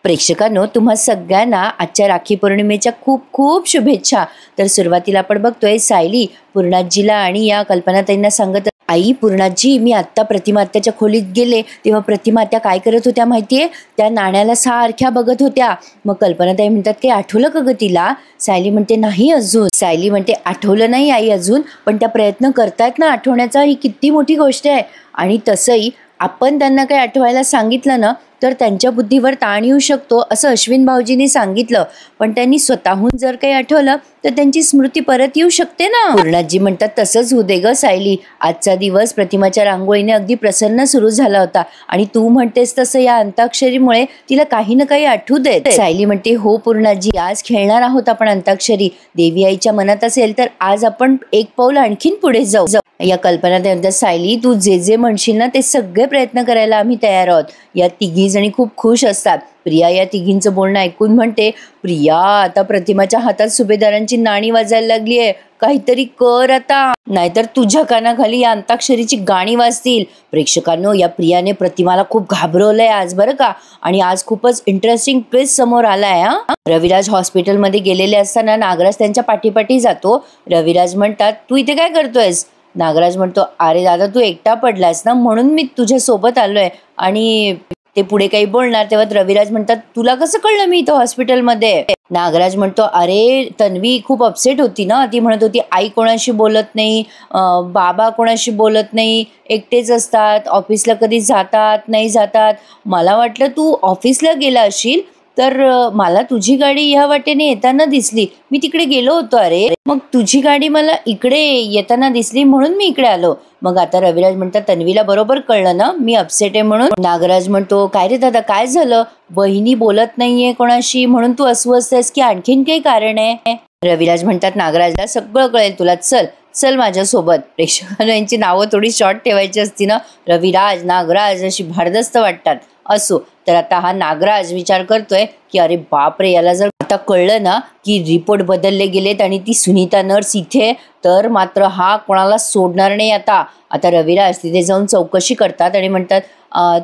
प्रेक्षकांनो, तुम्हा सगळ्यांना आजच्या राखी पौर्णिमेच्या खूप खूप शुभेच्छा. तर सुरुवातीला आपण बघतोय सायली पूर्णाजीला आणि या कल्पनाताईंना सांगत, आई पूर्णाजी, मी आत्ता प्रतिमा आत्याच्या खोलीत गेले तेव्हा प्रतिमा आत्या काय करत होत्या माहितीये? त्या नाण्याला सारख्या बघत होत्या. मग कल्पनाताई म्हणतात, काही आठवलं का ग तिला? सायली म्हणते, नाही अजून. सायली म्हणते, आठवलं नाही आई अजून, पण त्या प्रयत्न करतायत ना आठवण्याचा, ही किती मोठी गोष्ट आहे. आणि तसंही आपण त्यांना काही आठवायला सांगितलं ना तर त्यांच्या बुद्धीवर ताण येऊ शकतो असं अश्विन भाऊजींनी सांगितलं, पण त्यांनी स्वतःहून जर काही आठवलं तर त्यांची स्मृती परत येऊ शकते ना. पूर्णाजी म्हणतात, तसंच होऊ दे ग सायली. आजचा दिवस प्रतिमाच्या रांगोळीने अगदी प्रसन्न सुरू झाला होता आणि तू म्हणतेस तसं या अंताक्षरीमुळे तिला काही ना काही आठवू देत. सायली म्हणते, हो पूर्णाजी, आज खेळणार आहोत आपण अंताक्षरी. देवी आईच्या मनात असेल तर आज आपण एक पाऊल आणखीन पुढे जाऊ. या कल्पना सायली, तू जे जे म्हणशील ना ते सगळे प्रयत्न करायला आम्ही तयार आहोत. या तिघी जणी खूप खुश असतात. प्रिया या तिघींचं बोलणं ऐकून म्हणते, प्रिया, आता प्रतिमाच्या हातात सुभेदारांची नाणी वाजायला लागलीये, काहीतरी कर आता, नाहीतर तुझ्या कानाखाली या अंताक्षरीची गाणी वाजतील. प्रेक्षकांनो, या प्रियाने प्रतिमाला खूप घाबरवलंय आज बरं का. आणि आज खूपच इंटरेस्टिंग ट्विस्ट समोर आलाय. रविराज हॉस्पिटलमध्ये गेलेले असताना नागराज त्यांच्या पाठीपाठी जातो. रविराज म्हणतात, तू इथे काय करतोयस? नागराज म्हणतो, अरे दादा, तू एकटा पडलास ना म्हणून मी तुझ्या सोबत आलोय. आणि ते पुढे काही बोलणार तेव्हा रविराज म्हणतात, तुला कसं कळलं मी इथं हॉस्पिटलमध्ये? नागराज म्हणतो, अरे तन्वी खूप अपसेट होती ना, ती म्हणत होती आई कोणाशी बोलत नाही, बाबा कोणाशी बोलत नाही, एकटेच असतात, ऑफिसला कधी जातात नाही जातात. मला वाटलं तू ऑफिसला गेला असशील, तर मला तुझी गाडी ह्या वाटेने येताना दिसली, मी तिकडे गेलो होतो. अरे मग तुझी गाडी मला इकडे येताना दिसली म्हणून मी इकडे आलो. मग आता रविराज म्हणतात, तन्वीला बरोबर कळलं ना मी अपसेट आहे म्हणून. नागराज म्हणतो, काय रे दादा, काय झालं? वहिनी बोलत नाहीये कोणाशी म्हणून तू अस्वस्थ आहेस की आणखीन काही कारण आहे? रविराज म्हणतात, नागराजला सगळं कळेल तुला, चल चल माझ्यासोबत. प्रेक्षकांना यांची नावं थोडी शॉर्ट ठेवायची असती ना, रविराज नागराज अशी भारदस्त वाटतात. असो, तर आता हा नागराज विचार करतोय की अरे बापरे, याला जर आता कळलं ना की रिपोर्ट बदलले गेलेत आणि ती सुनीता नर्स इथे, तर मात्र हा कोणाला सोडणार नाही. आता रविराज तिथे जाऊन चौकशी करतात आणि म्हणतात,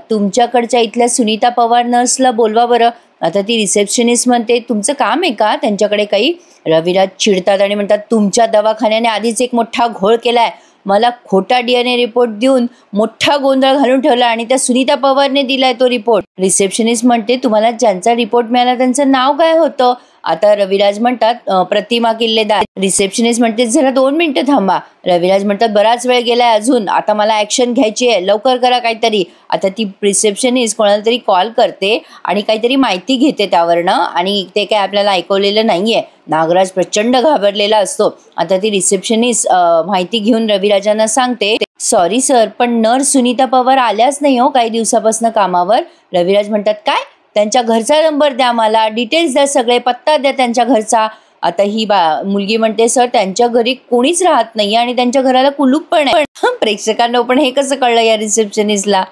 तुमच्याकडच्या इथल्या सुनीता पवार नर्सला बोलवा बरं. आता ती रिसेप्शनिस्ट म्हणते, तुमचं काम आहे का त्यांच्याकडे काही? रविराज चिडतात आणि म्हणतात, तुमच्या दवाखान्याने आधीच एक मोठा घोळ केलाय, मला खोटा DNA रिपोर्ट देऊन मोठा गोंधळ घालून ठेवला आणि त्या सुनीता पवारने दिलाय तो रिपोर्ट. रिसेप्शनिस्ट म्हणते, तुम्हाला ज्यांचा रिपोर्ट मिळाला त्यांचं नाव काय होतं? आता रविराज म्हणतात, प्रतिमा किल्लेदार. रिसेप्शनिस्ट म्हणते, जरा 2 मिनिटं थांबा. रविराज म्हणतात, बराच वेळ गेलाय अजून, आता मला ऍक्शन घ्यायची आहे, लवकर करा काहीतरी. आता ती रिसेप्शनिस्ट कोणाला तरी कॉल करते आणि काहीतरी माहिती घेते त्यावरनं, आणि ते काय आपल्याला ऐकवलेलं नाहीये. नागराज प्रचंड घाबरलेला असतो. आता ती रिसेप्शनिस्ट माहिती घेऊन रविराजांना सांगते, सॉरी सर, पण नर्स सुनीता पवार आल्याच नाही हो काही दिवसापासून कामावर. रविराज म्हणतात, काय? त्यांच्या घरचा नंबर द्या, मला डिटेल्स द्या, सगळे पत्ता द्या त्यांच्या घरचा. आता ही मुलगी म्हणते, सर त्यांच्या घरी कोणीच राहत नाही आणि त्यांच्या घराला कुलूप पण आहे. प्रेक्षकांना पण हे कसं कळलं या रिसेप्शनिस्टला?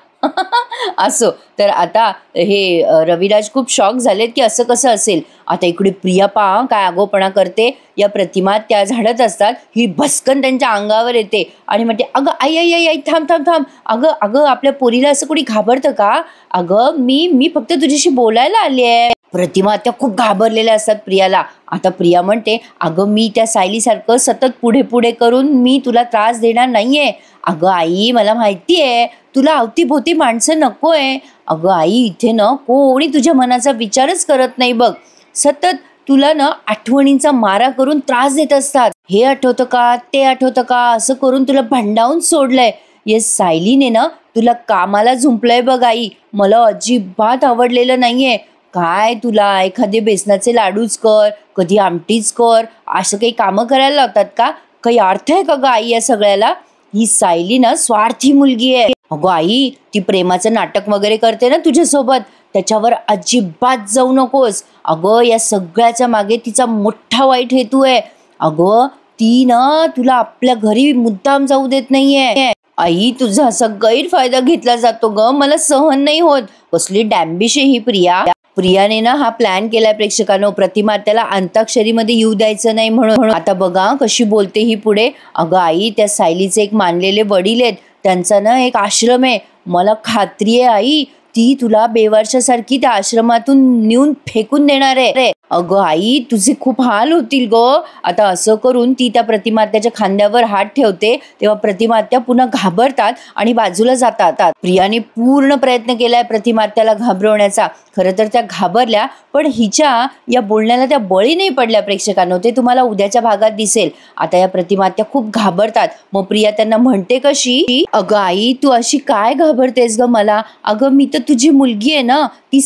असो, तर आता हे रविराज खूप शॉक झालेत की असं कसं असेल. आता इकडे प्रिया पहा काय आगोपणा करते. या प्रतिमा त्या झाडत असतात, ही भस्कन त्यांच्या अंगावर येते आणि म्हणते, अगं आई आई आई आई, थांब थांब थांब, अगं अगं आपल्या पोरीला असं कोणी घाबरतं का? अगं मी फक्त तुझ्याशी बोलायला आली आहे. प्रतिमा त्या खूप घाबरलेल्या असतात प्रियाला. आता प्रिया म्हणते, अगं मी त्या सायलीसारखं सतत पुढे पुढे करून मी तुला त्रास देणार नाहीये. अगं आई, मला माहिती आहे तुला अवतीभोवती माणसं नकोय. अगं आई, इथे ना कोणी तुझ्या मनाचा विचारच करत नाही बघ, सतत तुला ना आठवणींचा मारा करून त्रास देत असतात. हे आठवतं का, ते आठवतं का, असं करून तुला भांडावून सोडलंय. ये सायलीने ना तुला कामाला झुंपलंय बघ आई, मला अजिबात आवडलेलं नाहीये. काय तुला एखादे बेसनाचे लाडूच कर, कधी आमटीच कर, असं काही कामं करायला लावतात का? काही अर्थ आहे का ग आई या सगळ्याला? ही सायली ना स्वार्थी मुलगी आहे. अगं आई, ती प्रेमाचं नाटक वगैरे करते ना तुझ्यासोबत, त्याच्यावर अजिबात जाऊ नकोस. अगं या सगळ्याच्या मागे तिचा मोठा वाईट हेतू आहे. अगं ती ना तुला आपल्या घरी मुद्दाम जाऊ देत नाहीये. आई, तुझा असा गैरफायदा घेतला जातो ग, मला सहन नाही होत. कसली डॅम्बिश आहे ही प्रिया. प्रियाने ना हा प्लॅन केलाय प्रेक्षकांनो, प्रतिमा त्याला अंताक्षरीमध्ये येऊ द्यायचं नाही म्हणून. आता बघा कशी बोलते ही पुढे. अगं आई, त्या सायलीचे एक मानलेले वडील आहेत, त्यांचा ना एक आश्रम आहे, मला खात्री आहे आई ती तुला बेवारशासारखी त्या आश्रमातून नेऊन फेकून देणार आहे. अगं आई, तुझे खूप हाल होतील ग. आता असं करून ती त्या प्रतिमात्याच्या खांद्यावर हात ठेवते, तेव्हा प्रतिमात्या पुन्हा घाबरतात आणि बाजूला जातात. प्रियाने पूर्ण प्रयत्न केलाय प्रतिमात्याला घाबरवण्याचा. खरं तर त्या घाबरल्या, पण हिच्या या बोलण्याला त्या बळी नाही पडल्या प्रेक्षकांनो. ते तुम्हाला उद्याच्या भागात दिसेल. आता या प्रतिमात्या खूप घाबरतात. मग प्रिया त्यांना म्हणते कशी, अगं आई, तू अशी काय घाबरतेस ग मला? अगं मी तर तुझी मुलगी आहे ना, ती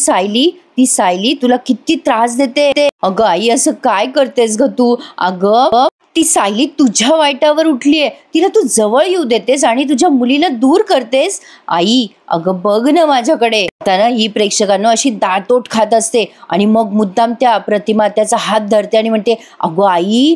सायली तुला किती त्रास देते. अगं आई, असं काय करतेस ग तू? अगं ती सायली तुझ्या वाईटावर उठलीये, तिला तू जवळ येऊ देतेस आणि तुझ्या मुलीला दूर करतेस. आई, अगं बघ ना माझ्याकडे. आता ना ही प्रेक्षकांना अशी दातोट खात असते आणि मग मुद्दाम त्या प्रतिमात्याचा हात धरते आणि म्हणते, अगं आई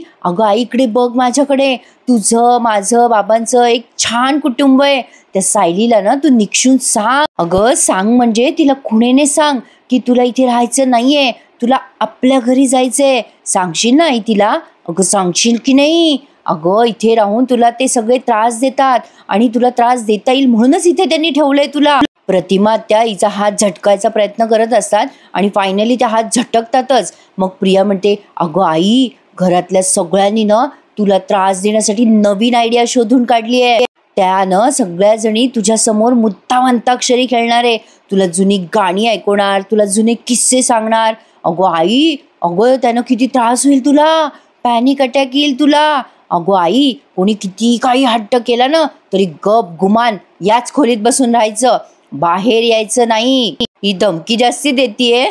इकडे बघ माझ्याकडे. तुझं, माझं, बाबांचं एक छान कुटुंब आहे. त्या सायलीला ना तू निक्षून सांग. अगं सांग म्हणजे तिला खुणेने सांग की तुला इथे राहायचं नाहीये, तुला आपल्या घरी जायचंय. सांगशील ना आई तिला? अगं सांगशील की नाही? अगं इथे राहून तुला ते सगळे त्रास देतात आणि तुला त्रास देता येईल म्हणूनच इथे त्यांनी ठेवलंय तुला. प्रतिमा त्या हिचा हात झटकायचा प्रयत्न करत असतात आणि फायनली त्या हात झटकतातच. मग प्रिया म्हणते, अगं आई, घरातल्या सगळ्यांनी ना तुला त्रास देण्यासाठी नवीन आयडिया शोधून काढली आहे. त्यानं सगळ्या जणी तुझ्या समोर मुद्दाम अंताक्षरी खेळणार आहे, तुला जुनी गाणी ऐकवणार, तुला जुने किस्से सांगणार. अगो आई, अगो त्यानं किती त्रास होईल तुला, पॅनिक अटॅक येईल तुला. अगो आई, कोणी किती काही हट्ट केला ना तरी गप गुमान याच खोलीत बसून राहायचं, बाहेर यायचं नाही. ही धमकी जास्ती देतीये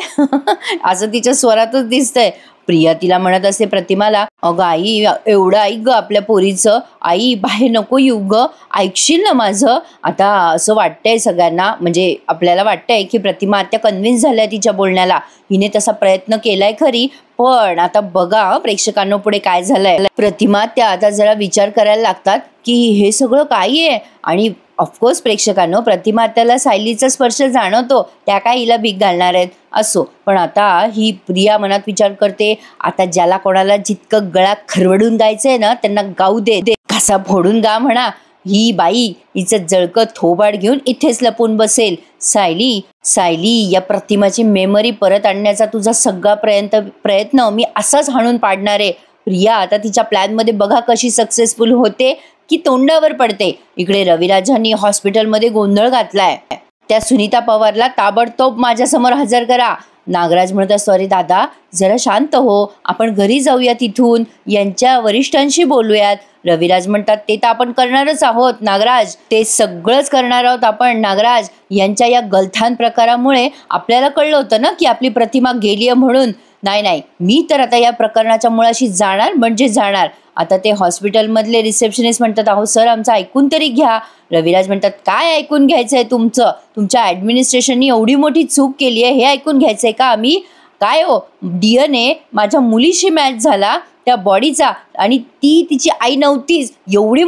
असं तिच्या स्वरातच दिसतंय. प्रिया तिला म्हणत असते प्रतिमाला, अगं आई, एवढं ऐक ग आपल्या पोरीचं. आई, बाहेर नको येऊ ग, ऐकशील ना माझं? आता असं वाटतंय सगळ्यांना, म्हणजे आपल्याला वाटतंय की प्रतिमा आता कन्व्हिन्स झाल्या तिच्या बोलण्याला. हिने तसा प्रयत्न केलाय खरी, पण आता बघा प्रेक्षकांना पुढे काय झालंय. प्रतिमा त्या आता जरा विचार करायला लागतात की हे सगळं काय आहे. आणि ऑफकोर्स प्रेक्षकांनो, प्रतिमा त्याला सायलीचा स्पर्श जाणवतो, त्या काय हिला भीक घालणार आहेत असो. पण आता ही प्रिया मनात विचार करते, आता ज्याला कोणाला जितकं गळा खरवडून गायचंय ना त्यांना गाऊ दे, घासा फोडून गा म्हणा. ही बाई हिचं जळकं थोबाड घेऊन इथेच लपून बसेल. सायली, या प्रतिमाची मेमरी परत आणण्याचा तुझा सगळा प्रयत्न मी असाच हाणून पाडणार आहे. प्रिया आता तिच्या प्लॅनमध्ये बघा कशी सक्सेसफुल होते की तोंडावर पडते. इकडे रविराजांनी हॉस्पिटलमध्ये गोंधळ घातलाय. त्या सुनीता पवारला ताबडतोब माझ्यासमोर हजर करा. नागराज म्हणतात, सॉरी दादा, जरा शांत हो, आपण घरी जाऊया, तिथून यांच्या वरिष्ठांशी बोलूयात. रविराज म्हणतात, ते तर आपण करणारच आहोत नागराज, ते सगळंच करणार आहोत आपण नागराज. यांच्या या गलथान प्रकारामुळे आपल्याला कळलं होतं ना की आपली प्रतिमा गेलीये म्हणून. नाही, मी तर आता या प्रकरणाच्या मुळाशी जाणार म्हणजे जाणार. आता ते हॉस्पिटलमधले रिसेप्शनिस्ट म्हणतात, अहो सर, आमचं ऐकून तरी घ्या. रविराज म्हणतात, काय ऐकून घ्यायचंय तुमचं? तुमच्या ॲडमिनिस्ट्रेशननी एवढी मोठी चूक केली आहे, हे ऐकून घ्यायचंय का आम्ही? काय हो, DNA माझ्या मुलीशी मॅच झाला त्या बॉडीचा आणि ती तिची आई नव्हतीच. एवढी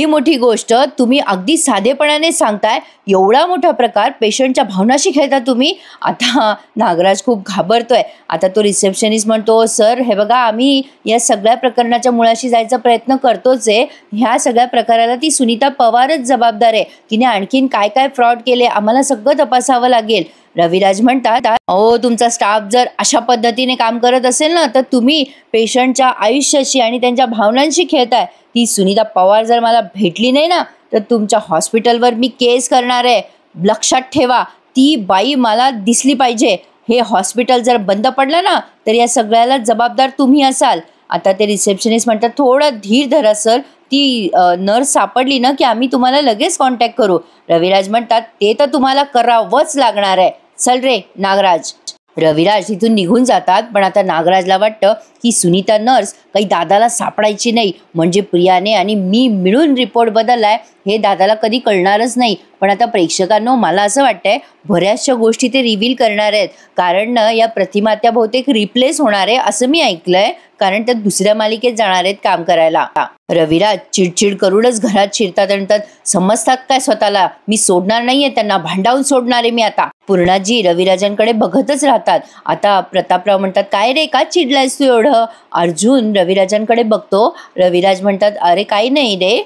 मोठी गोष्ट तुम्ही अगदी साधेपणाने सांगताय. एवढा मोठा प्रकार, पेशंटच्या भावनाशी खेळता तुम्ही. आता नागराज खूप घाबरतोय. आता तो रिसेप्शनिस्ट म्हणतो, सर हे बघा, आम्ही या सगळ्या प्रकरणाच्या मुळाशी जायचा प्रयत्न करतोच आहे. ह्या सगळ्या प्रकाराला ती सुनीता पवारच जबाबदार आहे. तिने आणखीन काय काय फ्रॉड केले आम्हाला सगळं तपासावं लागेल. रविराज म्हणतात, अहो तुमचा स्टाफ जर अशा पद्धतीने काम करत असेल ना तर तुम्ही पेशंटच्या आयुष्याशी आणि त्यांच्या भावनांशी खेळताय. ती सुनीता पवार जर मला भेटली नाही ना तर तुमच्या हॉस्पिटलवर मी केस करणार आहे. लक्षात ठेवा, ती बाई मला दिसली पाहिजे. हे हॉस्पिटल जर बंद पडलं ना तर या सगळ्याला जबाबदार तुम्ही असाल. आता ते रिसेप्शनिस्ट म्हणतात, थोडा धीर धरा सर, ती नर्स सापडली ना की आम्ही तुम्हाला लगेच कॉन्टॅक्ट करू. रविराज म्हणतात, ते तर तुम्हाला करावंच लागणार आहे. चल रे नागराज. रविराज तिथून निघून जातात. पण आता नागराजला वाटतं की सुनीता नर्स काही दादाला सापडायची नाही, म्हणजे प्रियाने आणि मी मिळून रिपोर्ट बदललाय हे दादाला कधी कळणारच नाही. पण आता प्रेक्षकांनो, मला असं वाटतंय बऱ्याचशा गोष्टी ते रिव्हील करणार आहेत, कारण या प्रतिमा त्या बहुतेक रिप्लेस होणार आहे असं मी ऐकलंय, कारण त्या दुसऱ्या मालिकेत जाणार आहेत काम करायला. रविराज चिडचिड करूनच घरात शिरतात आणि समजतात काय स्वतःला, मी सोडणार नाहीये त्यांना, भांडावून सोडणार आहे मी आता. पूर्णाजी रविराजांकडे बघतच राहतात. आता प्रतापराव म्हणतात, काय रे, का चिडलायस तू एवढं? अर्जुन रविराजांकडे बघतो. रविराज म्हणतात, अरे काही नाही रे,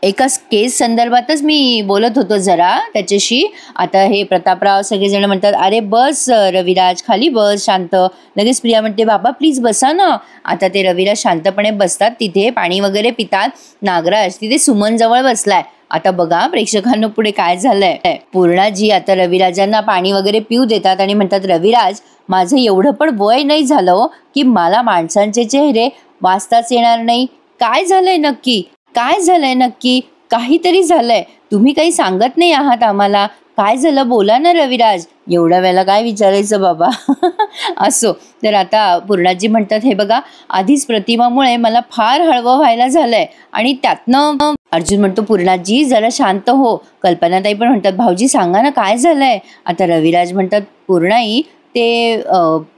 एका केस संदर्भातच मी बोलत होतो जरा त्याच्याशी. आता हे प्रतापराव सगळेजण म्हणतात, अरे बस रविराज, खाली बस शांत. लगेच प्रिया म्हणते, बाबा प्लीज बसा ना. आता ते रविराज शांतपणे बसतात तिथे, पाणी वगैरे पितात. नागराज तिथे सुमन जवळ बसलाय. आता बघा प्रेक्षकांना पुढे काय झालंय. पूर्णाजी आता रविराजांना पाणी वगैरे पिऊ देतात आणि म्हणतात, रविराज माझं एवढं पण वय नाही झालं हो, की मला माणसांचे चेहरे वाचताच येणार नाही. काय झालंय नक्की, काय झालंय नक्की, काहीतरी झालंय. तुम्ही काही सांगत नाही आहात आम्हाला. काय झालं बोला ना रविराज. एवढ्या वेळेला काय विचारायचं बाबा. असो. तर आता पूर्णाजी म्हणतात, हे बघा आधीच प्रतिमामुळे मला फार हळवं व्हायला झालंय आणि त्यातनं अर्जुन म्हणतो, पूर्णाजी जरा शांत हो. कल्पनाताई पण म्हणतात, भाऊजी सांगा ना काय झालंय. आता रविराज म्हणतात, पूर्णाई ते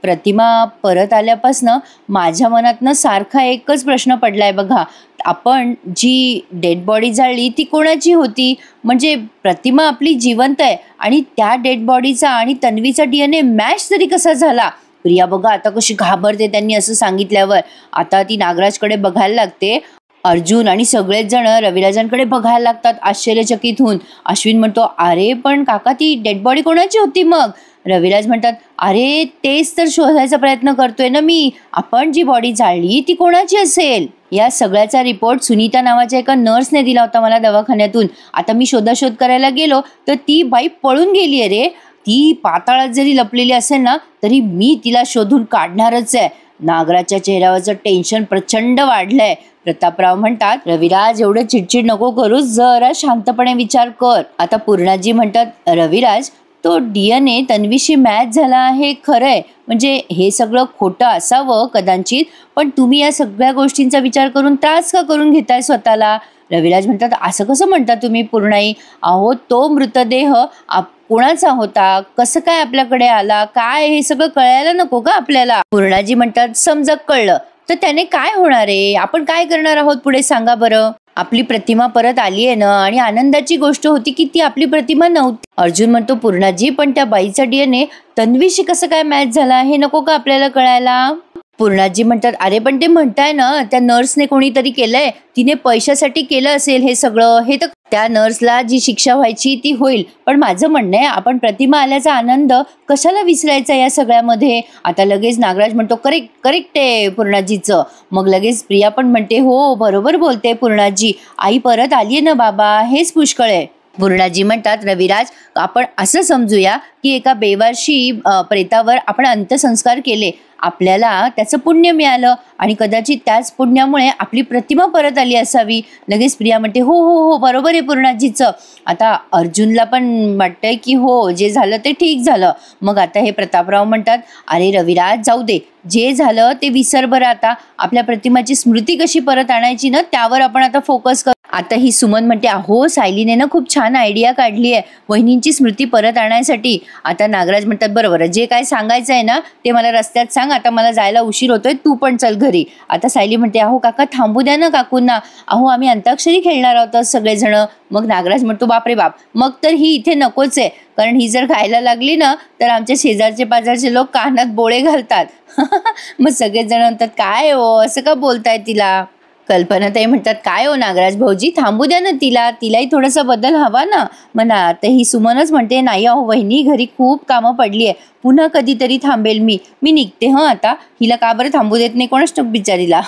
प्रतिमा परत आल्यापासनं माझ्या मनातनं सारखा एकच प्रश्न पडलाय बघा. आपण जी डेड बॉडी जाळली ती कोणाची होती. म्हणजे प्रतिमा आपली जिवंत आहे आणि त्या डेड बॉडीचा आणि तन्वीचा DNA मॅच तरी कसा झाला. प्रिया बघा आता कशी घाबरते त्यांनी असं सांगितल्यावर. आता ती नागराजकडे बघायला लागते. अर्जुन आणि सगळेच जण रविराजांकडे बघायला लागतात आश्चर्यचकित होऊन. अश्विन म्हणतो, अरे पण काका ती डेड बॉडी कोणाची होती मग. रविराज म्हणतात, अरे तेच तर शोधायचा प्रयत्न करतोय ना मी. आपण जी बॉडी जाळली ती कोणाची असेल. या सगळ्याचा रिपोर्ट सुनीता नावाच्या एका नर्सने दिला होता मला दवाखान्यातून. आता मी शोधाशोध करायला गेलो तर ती बाई पळून गेली. रे ती पाताळात जरी लपलेली असेल ना तरी मी तिला शोधून काढणारच आहे. नागराच्या चेहऱ्यावरचं टेन्शन प्रचंड वाढलंय. प्रतापराव म्हणतात, रविराज एवढं चिडचिड नको करू, जरा शांतपणे विचार कर. आता पूर्णाजी म्हणतात, रविराज तो DNA तन्वीशी मॅच झाला आहे खरंय. म्हणजे हे सगळं खोटं असावं कदाचित, पण तुम्ही या सगळ्या गोष्टींचा विचार करून त्रास का करून घेताय स्वतःला. रविराज म्हणतात, असं कसं म्हणता तुम्ही पूर्णाई. अहो तो मृतदेह कोणाचा होता, कसं काय आपल्याकडे आला, काय हे सगळं कळायला नको का आपल्याला. पूर्णाजी म्हणतात, समजा कळलं तर त्याने काय होणार आहे. आपण काय करणार आहोत पुढे सांगा बरं. आपली प्रतिमा परत आली आहे ना आणि आनंदाची गोष्ट होती की ती आपली प्रतिमा नव्हती. अर्जुन म्हणतो, पूर्णाजी पण त्या बाईचा DNA तन्वीशी कसं काय मॅच झाला हे नको का आपल्याला कळायला. पूर्णाजी म्हणतात, अरे पण ते म्हणताय ना त्या नर्सने कोणीतरी केलंय, तिने पैशासाठी केलं असेल हे सगळं. हे तर त्या नर्सला जी शिक्षा व्हायची ती होईल, पण माझं म्हणणं आहे आपण प्रतिमा आल्याचा आनंद कशाला विसरायचा या सगळ्यामध्ये. आता लगेच नागराज म्हणतो, करेक्ट करेक्ट आहे पूर्णाजीचं. मग लगेच प्रिया पण म्हणते, हो बरोबर बोलते पूर्णाजी, आई परत आलीये ना बाबा, हेच पुष्कळ आहे. पूर्णाजी म्हणतात, रविराज आपण असं समजूया की एका बेवारशी प्रेतावर आपण अंत्यसंस्कार केले, आपल्याला त्याचं पुण्य मिळालं आणि कदाचित त्याच पुण्यामुळे आपली प्रतिमा परत आली असावी. लगेच प्रिया म्हणते, हो हो हो बरोबर आहे पूर्णाजीचं. आता अर्जुनला पण वाटतंय की हो जे झालं ते ठीक झालं. मग आता हे प्रतापराव म्हणतात, अरे रविराज जाऊ दे, जे झालं ते विसर बरं. आता आपल्या प्रतिमाची स्मृती कशी परत आणायची ना त्यावर आपण आता फोकस करू. आता ही सुमन म्हणते, अहो सायलीने ना खूप छान आयडिया काढली आहे वहिनींची स्मृती परत आणण्यासाठी. आता नागराज म्हणतात, बरोबर जे काय सांगायचं आहे ना ते मला रस्त्यात सांग, आता मला जायला उशीर होतोय, तू पण चल घरी. आता सायली म्हणते, अहो काका थांबू द्या ना काकूंना, अहो आम्ही अंताक्षरी खेळणार आहोत सगळेजण. मग नागराज म्हणतो, बापरे बाप, मग तर ही इथे नकोच आहे, कारण ही जर खायला लागली ना तर आमच्या शेजारचे पाजारचे लोक कानात बोळे घालतात. मग सगळेजण म्हणतात, काय हो असं का बोलताय तिला. कल्पनाताई म्हणतात, काय हो नागराज भाऊजी थांबू द्या ना तिला, तिलाही थोडासा बदल हवा ना म्हणा. तर ही सुमनच म्हणते, नाही अहो वहिनी घरी खूप कामं पडली आहे, पुन्हा कधीतरी थांबेल मी निघते हं. आता हिला का बरं थांबू देत नाही कोणाच ठाऊक बिचारीला.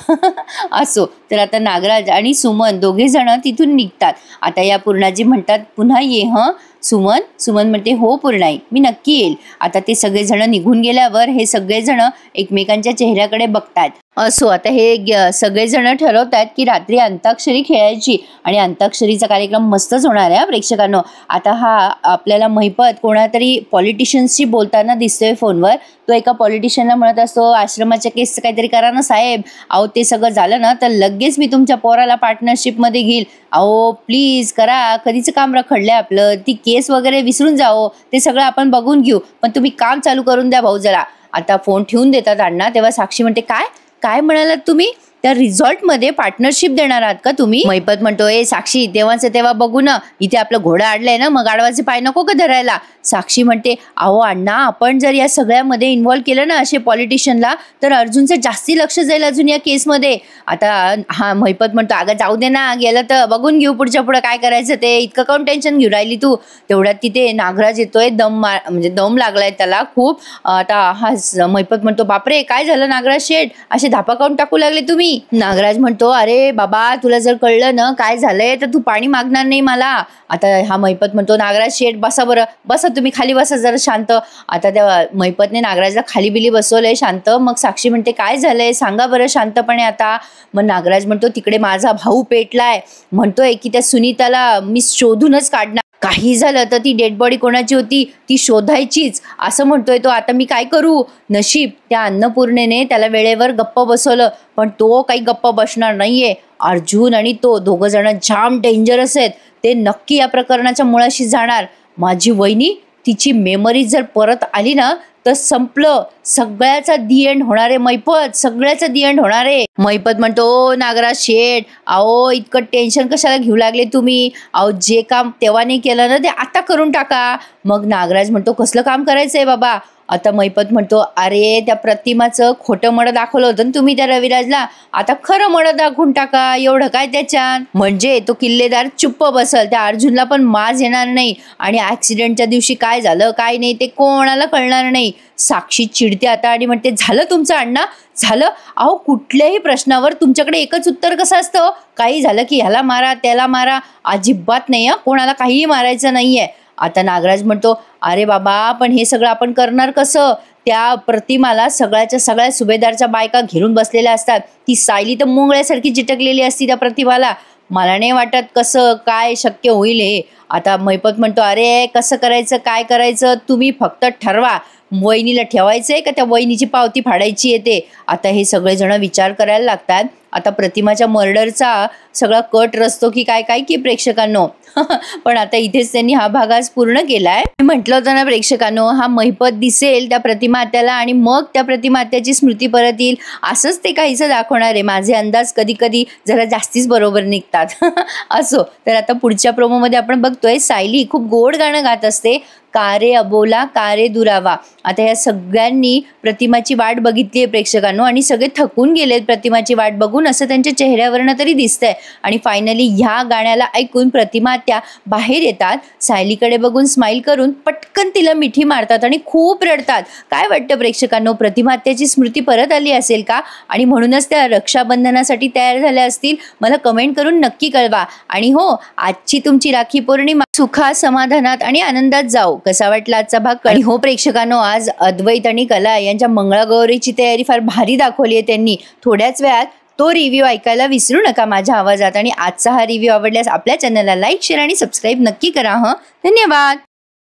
असो. तर आता नागराज आणि सुमन दोघे जण तिथून निघतात. आता या पूर्णाजी म्हणतात, पुन्हा ये हं सुमन. सुमन म्हणते, हो पूर्णाई मी नक्की येईल. आता ते सगळेजण निघून गेल्यावर हे सगळेजण एकमेकांच्या चेहऱ्याकडे बघतात. असो. आता हे सगळेजण ठरवतात की रात्री अंताक्षरी खेळायची आणि अंताक्षरीचा कार्यक्रम मस्तच होणार आहे प्रेक्षकांनो. आता हा आपल्याला महिपत कोणातरी पॉलिटिशियन्सशी बोलताना दिसतोय फोनवर. तो एका पॉलिटिशियनला म्हणत असतो, आश्रमाच्या केसचं काहीतरी करा ना साहेब. अहो ते सगळं झालं ना तर लगेच मी तुमच्या पोराला पार्टनरशिपमध्ये घेईल. अहो प्लीज करा, कधीचं काम रखडलंय आपलं, ती केस वगैरे विसरून जाओ, ते सगळं आपण बघून घेऊ, पण तुम्ही काम चालू करून द्या भाऊ जरा. आता फोन ठेवून देतात अण्णा. तेव्हा साक्षी म्हणते, काय काय म्हणालात तुम्ही. त्या रिसॉर्टमध्ये पार्टनरशिप देणार आहात का तुम्ही? मैपत म्हणतो, ए साक्षी, तेव्हाच तेव्हा बघू ना, इथे आपलं घोडा अडलंय ना, मग गाढवाचे पाय नको का धरायला? साक्षी म्हणते, अहो अण्णा, आपण जर या सगळ्यामध्ये इन्व्हॉल्व केलं ना असे पॉलिटिशियनला, तर अर्जुनचं जास्ती लक्ष जाईल अजून या केसमध्ये. आता हा मैपत म्हणतो, अगं जाऊ दे ना, गेलं तर बघून घेऊ पुढच्या पुढे काय करायचं ते, इतकं काऊन टेन्शन घेऊ राहिली तू? तेवढ्यात तिथे नागराज येतोय, म्हणजे दम लागलाय त्याला खूप. आता हा मैपत म्हणतो, बापरे काय झालं नागराज शेठ, असे धापा काऊन टाकू लागले तुम्ही? नागराज म्हणतो, अरे बाबा, तुला जर कळलं ना काय झालंय तर तू पाणी मागणार नाही मला. आता हा मैपत म्हणतो, नागराज शेठ बसा बरं, बसा तुम्ही खाली बसा जरा शांत. आता त्या मैपतने नागराजला खाली बिली बसवलंय शांत. मग साक्षी म्हणते, काय झालंय सांगा बरं शांतपणे आता. मग नागराज म्हणतो, तिकडे माझा भाऊ पेटलाय, म्हणतोय की त्या सुनीताला मी शोधूनच काढणार, काही झालं तर ती डेड बॉडी कोणाची होती ती शोधायचीच, असं म्हणतोय तो. आता मी काय करू? नशीब त्या अन्नपूर्णेने त्याला वेळेवर गप्प बसवलं, पण तो काही गप्प बसणार नाहीये. अर्जुन आणि तो दोघं जण जाम डेंजरस आहेत, ते नक्की या प्रकरणाच्या मुळाशी जाणार. माझी वहिनी, तिची मेमरी जर परत आली ना तर संपलं, सगळ्याचा दी एंड होणार आहे मैपत, सगळ्याचा दी एंड होणार आहे. मैपत म्हणतो, ओ नागराज शेठ, अहो इतकं टेन्शन कशाला घेऊ लागले तुम्ही? अहो जे काम तेव्हा नाही केलं ना ते आता करून टाका. मग नागराज म्हणतो, कसलं काम करायचंय बाबा? आता मैपत म्हणतो, अरे त्या प्रतिमाचं खोटं मडं दाखवलं होतं ना तुम्ही त्या रविराजला, आता खरं मडं दाखवून टाका, एवढं काय त्याच्यात? म्हणजे तो किल्लेदार चुप्प बसल, त्या अर्जुनला पण माज येणार नाही, आणि ऍक्सिडेंटच्या दिवशी काय झालं काय नाही ते कोणाला कळणार नाही. साक्षी चिडते आता आणि म्हणते, झालं तुमचं अण्णा, झालं? अहो कुठल्याही प्रश्नावर तुमच्याकडे एकच उत्तर कसं असतं? काही झालं की ह्याला मारा त्याला मारा, अजिबात नाही हं, कोणाला काहीही मारायचं नाहीये. आता नागराज म्हणतो, अरे बाबा, पण हे सगळं आपण करणार कसं? त्या प्रतिमाला सगळ्याच्या सगळ्या सुभेदारच्या बायका घेरून बसलेल्या असतात, ती सायली तर मुंगळ्यासारखी चिटकलेली असती त्या प्रतिमाला. मला नाही वाटत कसं काय शक्य होईल हे. आता मैपत म्हणतो, अरे कसं करायचं काय करायचं तुम्ही फक्त ठरवा, वहिनीला ठेवायचंय का त्या वहिनीची पावती फाडायची येते. आता हे सगळेजण विचार करायला लागतात. आता प्रतिमाच्या मर्डरचा सगळा कट रचतो की काय काय की प्रेक्षकांनो. पण आता इथेच त्यांनी हा भाग आज पूर्ण केलाय. म्हटलं होतं ना प्रेक्षकांनो, हा मैपत दिसेल त्या प्रतिमा आत्याला आणि मग त्या प्रतिमा आत्याची स्मृती परत येईल, असंच ते काहीसं दाखवणार आहे. माझे अंदाज कधी कधी जरा जास्तीच बरोबर निघतात. असो, तर आता पुढच्या प्रोमोमध्ये आपण बघतोय सायली खूप गोड गाणं गात असते, कारे अबोला कारे दुरावा. आता या सगळ्यांनी प्रतिमाची वाट बघितली आहे प्रेक्षकांनो, आणि सगळे थकून गेलेत प्रतिमाची वाट बघून, असं त्यांच्या चेहऱ्यावरनं तरी दिसतंय. आणि फायनली ह्या गाण्याला ऐकून प्रतिमा त्या बाहेर येतात, सायलीकडे बघून स्माइल करून पटकन तिला मिठी मारतात आणि खूप रडतात. काय वाटतं प्रेक्षकांनो, प्रतिमा त्याची स्मृती परत आली असेल का? आणि म्हणूनच त्या रक्षाबंधनासाठी तयार झाल्या असतील? मला कमेंट करून नक्की कळवा. आणि हो, आजची तुमची राखी पौर्णिमा सुखा समाधानात आणि आनंदात जाओ. कसा वाटला आजचा भाग? आणि हो प्रेक्षकांनो, आज अद्वैत आणि कला यांच्या मंगळागौरीची तयारी फार भारी दाखवली आहे त्यांनी. थोड्याच वेळात तो रिव्ह्यू ऐकायला विसरू नका माझ्या आवाजात. आणि आजचा हा रिव्ह्यू आवडल्यास आपल्या चॅनलला लाईक, शेअर आणि सबस्क्राईब नक्की करा. धन्यवाद.